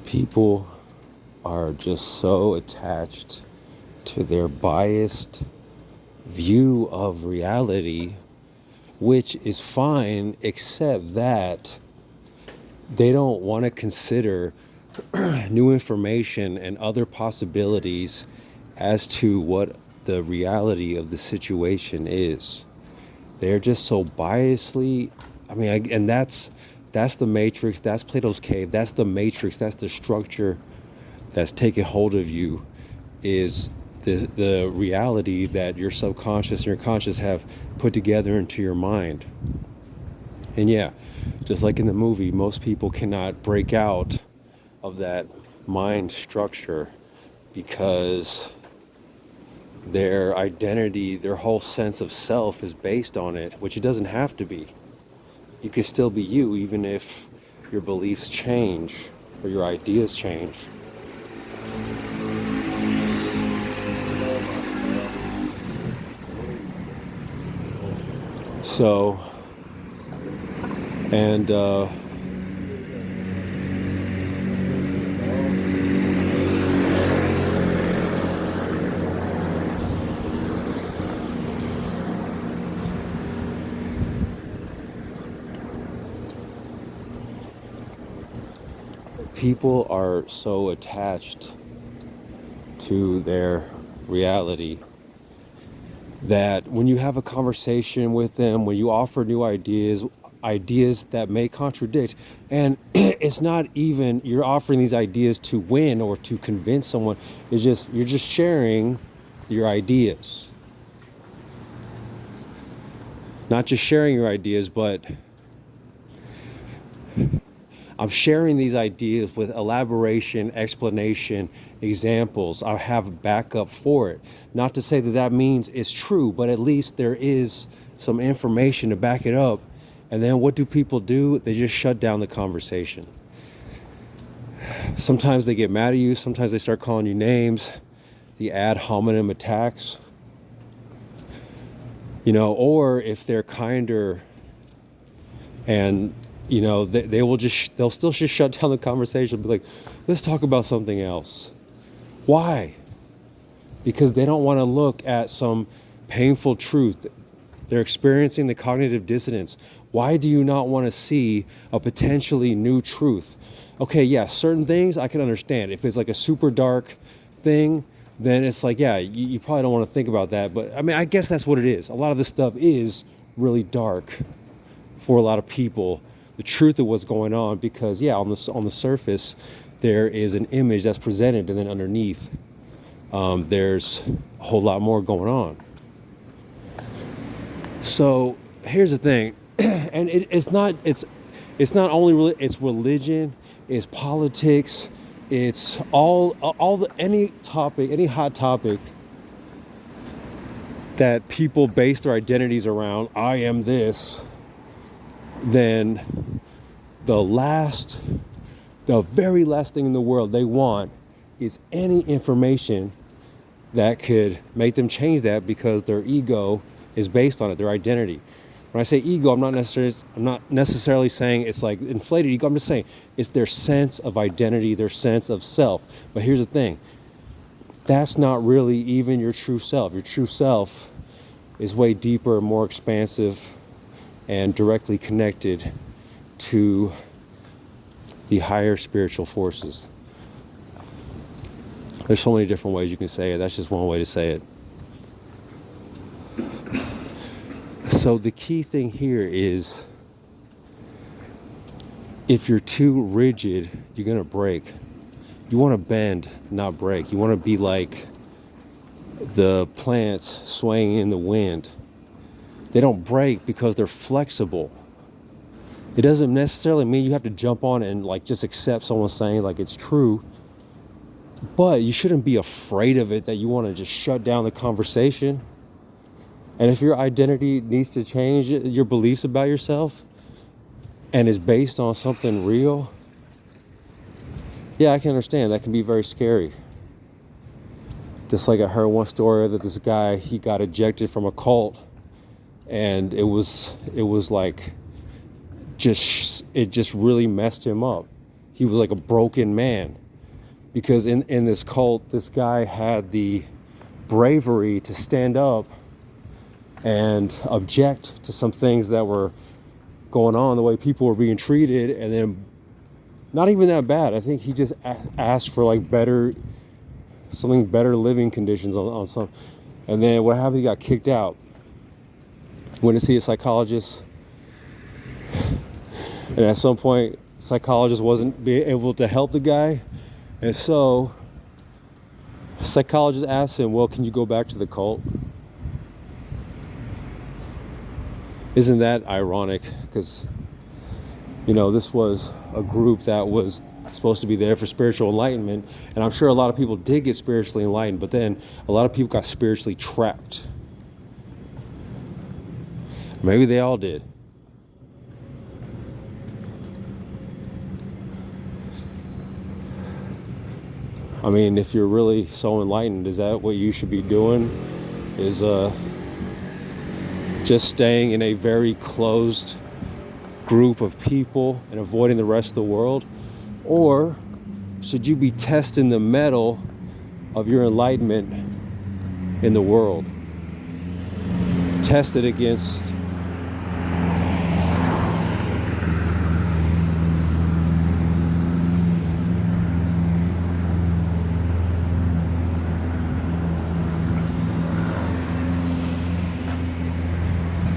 People are just so attached to their biased view of reality, which is fine, except that they don't want to consider new information and other possibilities as to what the reality of the situation is. They're just so biasly, and that's the matrix, that's Plato's cave, that's the matrix, that's the structure that's taken hold of you, is the reality that your subconscious and your conscious have put together into your mind. And yeah, just like in the movie, most people cannot break out of that mind structure because their identity, their whole sense of self is based on it, which it doesn't have to be. You can still be you even if your beliefs change or your ideas change. So, and people are so attached to their reality that when you have a conversation with them, when you offer new ideas that may contradict, and it's not even you're offering these ideas to win or to convince someone, it's just you're just sharing your ideas. Not just sharing your ideas, but I'm sharing these ideas with elaboration, explanation, examples. I have backup for it. Not to say that that means it's true, but at least there is some information to back it up. And then what do people do? They just shut down the conversation. Sometimes they get mad at you. Sometimes they start calling you names. The ad hominem attacks. Or if they're kinder and they'll still just shut down the conversation, be like, let's talk about something else. Why? Because they don't want to look at some painful truth. They're experiencing the cognitive dissonance. Why do you not want to see a potentially new truth? Okay, yeah, certain things I can understand. If it's like a super dark thing, then it's like, yeah, you probably don't want to think about that. But I guess that's what it is. A lot of this stuff is really dark for a lot of people. The truth of what's going on, because on the surface there is an image that's presented, and then underneath there's a whole lot more going on. So here's the thing, and it's not only it's religion, it's politics, it's any hot topic that people base their identities around. I am this. Then the very last thing in the world they want is any information that could make them change that, because their ego is based on it, their identity. When I say ego, I'm not necessarily saying it's like inflated ego. I'm just saying it's their sense of identity, their sense of self. But here's the thing. That's not really even your true self. Your true self is way deeper, more expansive, and directly connected to the higher spiritual forces. There's so many different ways you can say it. That's just one way to say it. So the key thing here is, if you're too rigid, you're going to break. You want to bend, not break. You want to be like the plants swaying in the wind. They don't break because they're flexible. It doesn't necessarily mean you have to jump on it and just accept someone saying it's true. But you shouldn't be afraid of it, that you want to just shut down the conversation. And if your identity needs to change, your beliefs about yourself, and is based on something real, I can understand that can be very scary. Just like I heard one story that this guy, he got ejected from a cult, and it was like, it just really messed him up. he was like a broken man. Because in this cult, this guy had the bravery to stand up and object to some things that were going on, the way people were being treated, and then not even that bad. I think he just asked for like better living conditions on some, and then what happened? He got kicked out. Went to see a psychologist, and at some point, the psychologist wasn't being able to help the guy, and so the psychologist asked him, "Well, can you go back to the cult?" Isn't that ironic? Because, you know, this was a group that was supposed to be there for spiritual enlightenment, and I'm sure a lot of people did get spiritually enlightened, but then a lot of people got spiritually trapped. Maybe they all did. I mean, if you're really so enlightened, is that what you should be doing? Is just staying in a very closed group of people and avoiding the rest of the world? Or should you be testing the mettle of your enlightenment in the world? Test it against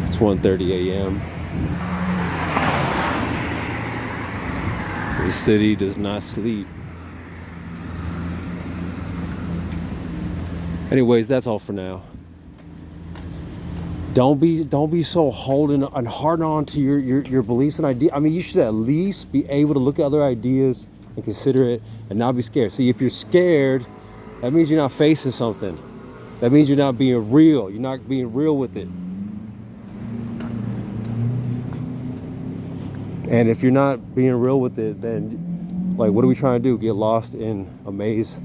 It's 1:30 a.m. The city does not sleep. Anyways, that's all for now. Don't be so holding and hard on to your beliefs and ideas. I mean, you should at least be able to look at other ideas and consider it and not be scared. See, if you're scared, that means you're not facing something. That means you're not being real. You're not being real with it. And if you're not being real with it, then, like, what are we trying to do? Get lost in a maze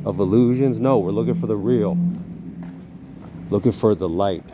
of illusions? No, we're looking for the real. Looking for the light.